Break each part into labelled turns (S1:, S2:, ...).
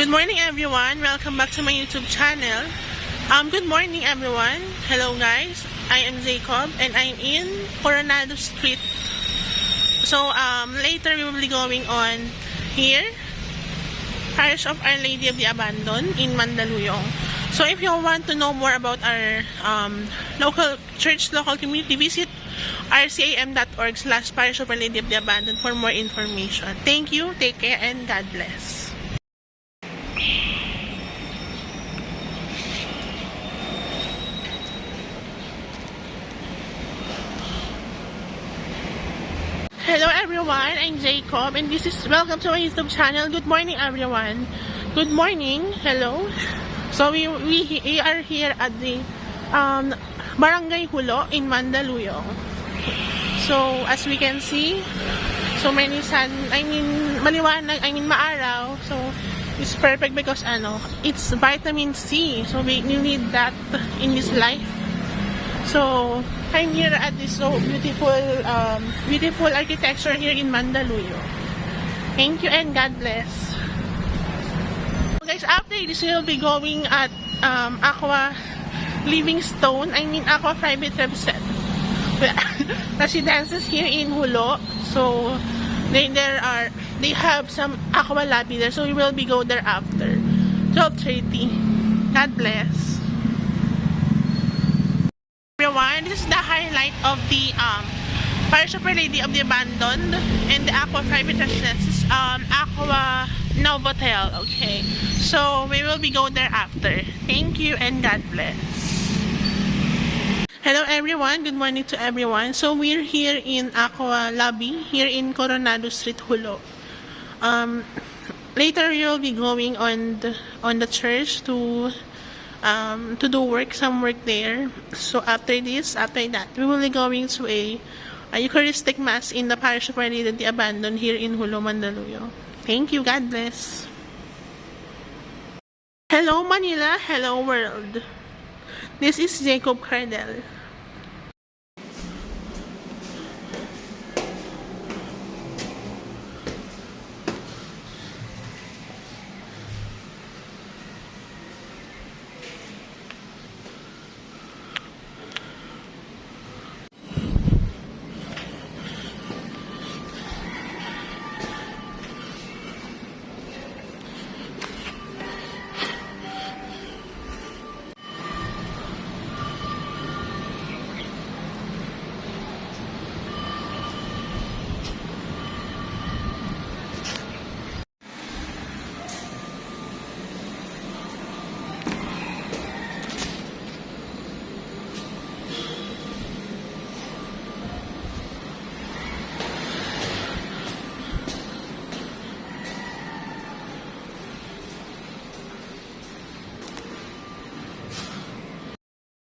S1: Good morning everyone, welcome back to my YouTube channel. Good morning everyone. Hello guys, I am Jacob and I'm in Coronado Street. So later we will be going on here, Parish of Our Lady of the Abandon in Mandaluyong. So if you want to know more about our local community, visit rcam.org/Parish of Our Lady of the Abandon for more information. Thank you, take care, and God bless. Hello everyone, I'm Jacob and welcome to my YouTube channel. Good morning everyone. Good morning. Hello. So we are here at the Barangay Hulo in Mandaluyong. So as we can see, so many maliwanag, maaraw. So it's perfect because it's vitamin C. So we need that in this life. So I'm here at this so beautiful architecture here in Mandaluyong. Thank you and God bless. So guys, after this we will be going at Aqua Livingstone, Aqua Private Residences here in Hulo. So they have some aqua lobby there, so we will be go there after 12:30. God bless. Everyone, this is the highlight of the Parish of Our Lady of the Abandoned and the Aqua Private Residences, Aqua Novotel. Okay, so we will be going there after. Thank you and God bless. Hello everyone, good morning to everyone. So we're here in Aqua Lobby here in Coronado Street, Hulo. Later we will be going on the church to do some work there. So after that, we will be going to a Eucharistic Mass in the Parish of Our Lady of the Abandoned here in Hulo, Mandaluyong. Thank you, God bless. Hello Manila, hello world. This is Jacob Cardell.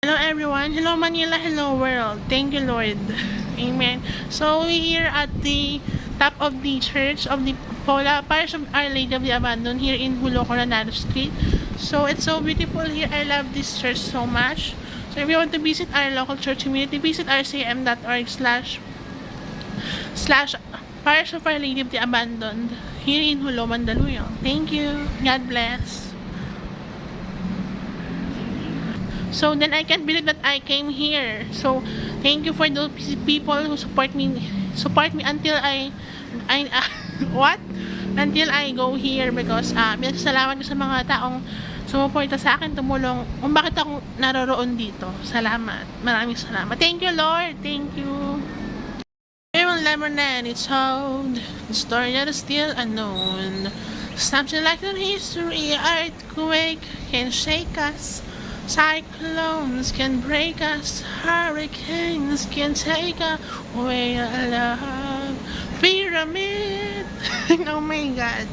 S1: Hello everyone, hello Manila, hello world. Thank you Lord. Amen. So we're here at the top of the church of the Parish of Our Lady of the Abandoned here in Hulo, Coronado Street. So it's so beautiful here. I love this church so much. So if you want to visit our local church community, visit rcam.org/Parish of Our Lady of the Abandoned here in Hulo, Mandaluyong. Thank you. God bless. So then I can't believe that I came here. So thank you for those people who support me until until I go here, because salamat ko sa mga taong sumuporta sa akin, tumulong kung bakit ako naroroon dito. Salamat. Maraming salamat. Thank you Lord. Thank you. We will never end it's told. The story that is still unknown. Something like that history, earthquake can shake us. Cyclones can break us, hurricanes can take away our love. Pyramid! Oh my God.